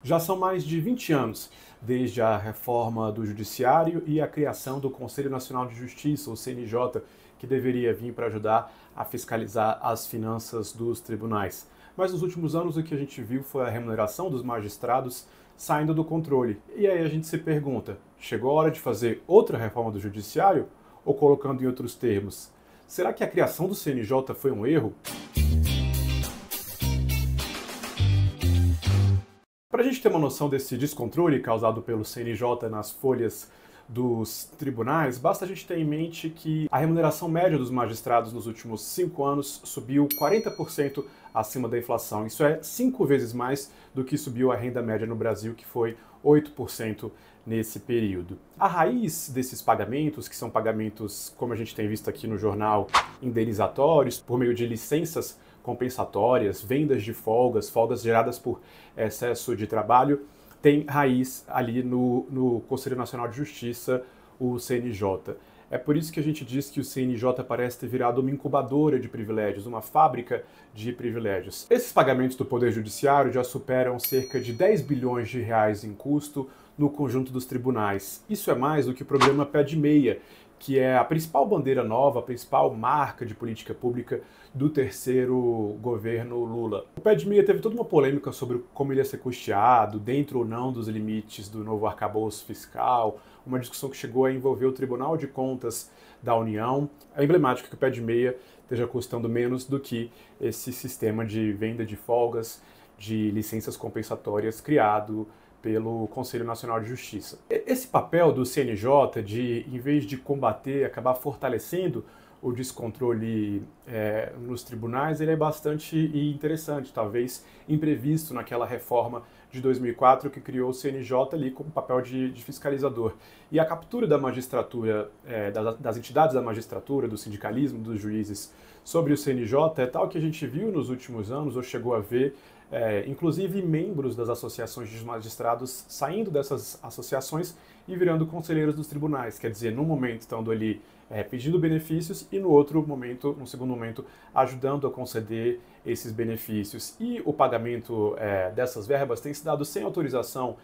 Já são mais de 20 anos desde a reforma do Judiciário e a criação do Conselho Nacional de Justiça, o CNJ, que deveria vir para ajudar a fiscalizar as finanças dos tribunais. Mas nos últimos anos o que a gente viu foi a remuneração dos magistrados saindo do controle. E aí a gente se pergunta, chegou a hora de fazer outra reforma do Judiciário? Ou colocando em outros termos, será que a criação do CNJ foi um erro? Para a gente ter uma noção desse descontrole causado pelo CNJ nas folhas dos tribunais, basta a gente ter em mente que a remuneração média dos magistrados nos últimos 5 anos subiu 40% acima da inflação. Isso é 5 vezes mais do que subiu a renda média no Brasil, que foi 8% nesse período. A raiz desses pagamentos, que são pagamentos, como a gente tem visto aqui no jornal, indenizatórios, por meio de licenças compensatórias, vendas de folgas, folgas geradas por excesso de trabalho, tem raiz ali no Conselho Nacional de Justiça, o CNJ. É por isso que a gente diz que o CNJ parece ter virado uma incubadora de privilégios, uma fábrica de privilégios. Esses pagamentos do Poder Judiciário já superam cerca de 10 bilhões de reais em custo no conjunto dos tribunais. Isso é mais do que o programa Pé de Meia, que é a principal bandeira nova, a principal marca de política pública do terceiro governo Lula. O Pé de Meia teve toda uma polêmica sobre como ele ia ser custeado, dentro ou não dos limites do novo arcabouço fiscal, uma discussão que chegou a envolver o Tribunal de Contas da União. É emblemático que o Pé de Meia esteja custando menos do que esse sistema de venda de folgas, de licenças compensatórias criado pelo Conselho Nacional de Justiça. Esse papel do CNJ de, em vez de combater, acabar fortalecendo o descontrole nos tribunais, ele é bastante interessante, talvez imprevisto naquela reforma de 2004 que criou o CNJ ali como papel de fiscalizador. E a captura da magistratura, das entidades da magistratura, do sindicalismo, dos juízes sobre o CNJ é tal que a gente viu nos últimos anos, ou chegou a ver, inclusive membros das associações de magistrados saindo dessas associações e virando conselheiros dos tribunais. Quer dizer, num momento estando ali pedindo benefícios e no outro momento, no segundo momento, ajudando a conceder esses benefícios. E o pagamento dessas verbas tem se dado sem autorização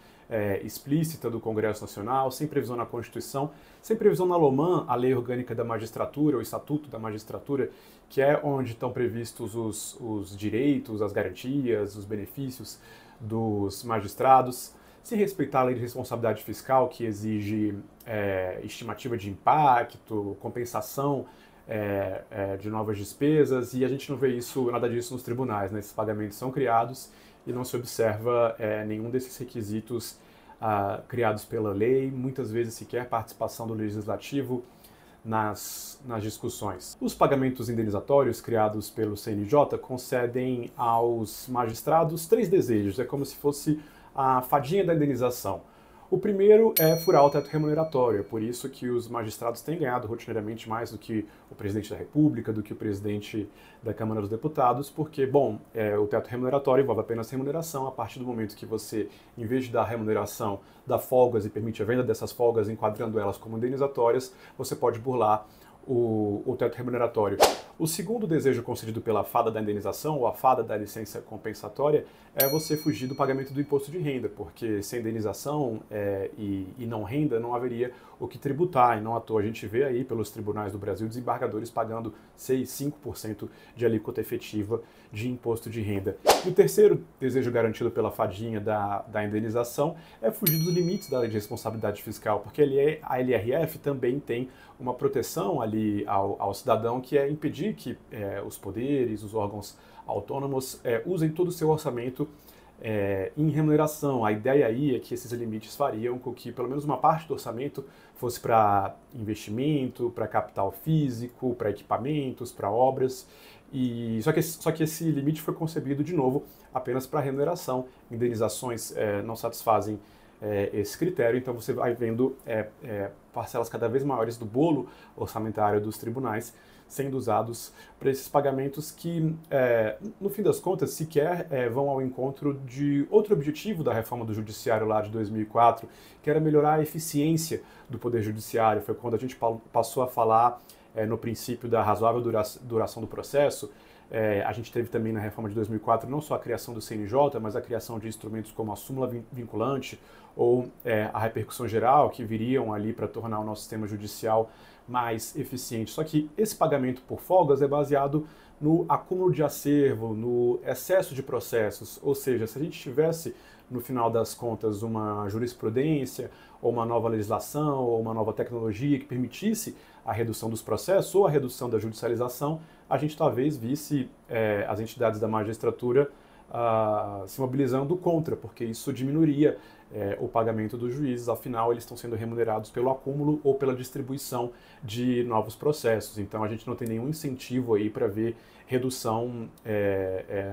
explícita do Congresso Nacional, sem previsão na Constituição, sem previsão na LOMAN, a Lei Orgânica da Magistratura, o Estatuto da Magistratura, que é onde estão previstos os direitos, as garantias, os benefícios dos magistrados, se respeitar a Lei de Responsabilidade Fiscal, que exige estimativa de impacto, compensação de novas despesas, e a gente não vê nada disso nos tribunais, né? Esses pagamentos são criados e não se observa nenhum desses requisitos criados pela lei, muitas vezes sequer participação do Legislativo nas discussões. Os pagamentos indenizatórios criados pelo CNJ concedem aos magistrados 3 desejos, é como se fosse a fadinha da indenização. O primeiro é furar o teto remuneratório, é por isso que os magistrados têm ganhado rotineiramente mais do que o presidente da República, do que o presidente da Câmara dos Deputados, porque, bom, o teto remuneratório envolve apenas remuneração. A partir do momento que você, em vez de dar remuneração, dá folgas e permite a venda dessas folgas, enquadrando elas como indenizatórias, você pode burlar o teto remuneratório. O segundo desejo concedido pela fada da indenização, ou a fada da licença compensatória, é você fugir do pagamento do imposto de renda, porque sem indenização e não renda não haveria o que tributar, e não à toa a gente vê aí pelos tribunais do Brasil desembargadores pagando 6, 5% de alíquota efetiva de imposto de renda. E o terceiro desejo garantido pela fadinha da indenização é fugir dos limites da Lei de Responsabilidade Fiscal, porque a LRF também tem uma proteção ali ao cidadão, que é impedir que os poderes, os órgãos autônomos usem todo o seu orçamento em remuneração. A ideia aí é que esses limites fariam com que pelo menos uma parte do orçamento fosse para investimento, para capital físico, para equipamentos, para obras. E só que esse limite foi concebido, de novo, apenas para remuneração. Indenizações não satisfazem esse critério, então você vai vendo parcelas cada vez maiores do bolo orçamentário dos tribunais sendo usados para esses pagamentos que, no fim das contas, sequer vão ao encontro de outro objetivo da reforma do Judiciário lá de 2004, que era melhorar a eficiência do Poder Judiciário. Foi quando a gente passou a falar no princípio da razoável duração do processo, A gente teve também na reforma de 2004 não só a criação do CNJ, mas a criação de instrumentos como a súmula vinculante ou a repercussão geral, que viriam ali para tornar o nosso sistema judicial mais eficiente. Só que esse pagamento por folgas é baseado no acúmulo de acervo, no excesso de processos. Ou seja, se a gente tivesse, no final das contas, uma jurisprudência, ou uma nova legislação, ou uma nova tecnologia que permitisse a redução dos processos ou a redução da judicialização, a gente talvez visse as entidades da magistratura se mobilizando contra, porque isso diminuiria o pagamento dos juízes, afinal eles estão sendo remunerados pelo acúmulo ou pela distribuição de novos processos. Então a gente não tem nenhum incentivo aí para ver redução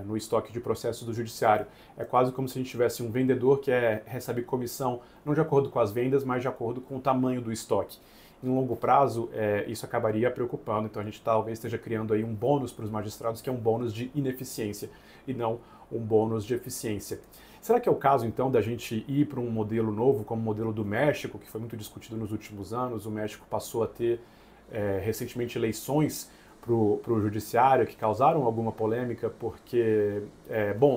no estoque de processos do judiciário. É quase como se a gente tivesse um vendedor que recebe comissão não de acordo com as vendas, mas de acordo com o tamanho do estoque. Em longo prazo, isso acabaria preocupando, então a gente talvez esteja criando aí um bônus para os magistrados, que é um bônus de ineficiência e não um bônus de eficiência. Será que é o caso, então, da gente ir para um modelo novo, como o modelo do México, que foi muito discutido nos últimos anos? O México passou a ter recentemente eleições para o judiciário que causaram alguma polêmica, porque,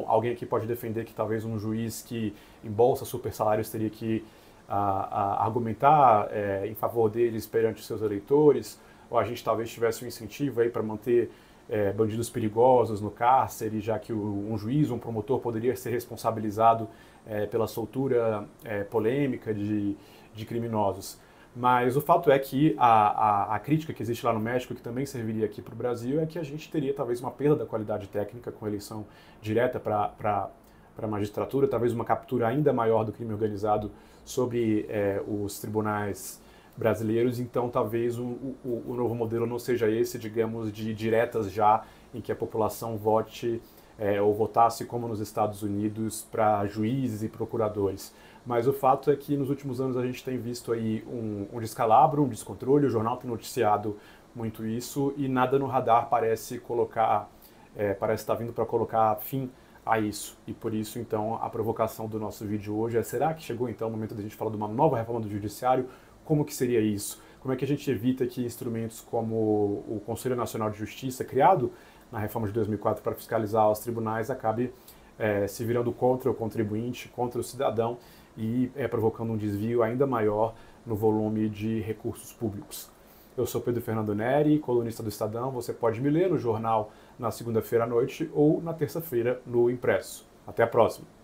alguém aqui pode defender que talvez um juiz que embolsa super salários teria que argumentar em favor deles perante os seus eleitores, ou a gente talvez tivesse um incentivo aí para manter bandidos perigosos no cárcere, já que um juiz, um promotor poderia ser responsabilizado pela soltura polêmica de criminosos. Mas o fato é que a crítica que existe lá no México, que também serviria aqui para o Brasil, é que a gente teria talvez uma perda da qualidade técnica com eleição direta para a magistratura, talvez uma captura ainda maior do crime organizado sobre os tribunais brasileiros. Então talvez o novo modelo não seja esse, digamos, de diretas já, em que a população vote ou votasse como nos Estados Unidos para juízes e procuradores. Mas o fato é que nos últimos anos a gente tem visto aí um descalabro, um descontrole, o jornal tem noticiado muito isso e nada no radar parece estar vindo para colocar fim a isso. E por isso, então, a provocação do nosso vídeo hoje será que chegou então o momento da gente falar de uma nova reforma do judiciário? Como que seria isso? Como é que a gente evita que instrumentos como o Conselho Nacional de Justiça, criado na reforma de 2004 para fiscalizar os tribunais, acabe se virando contra o contribuinte, contra o cidadão e provocando um desvio ainda maior no volume de recursos públicos. Eu sou Pedro Fernando Neri, colunista do Estadão. Você pode me ler no jornal na segunda-feira à noite ou na terça-feira no impresso. Até a próxima!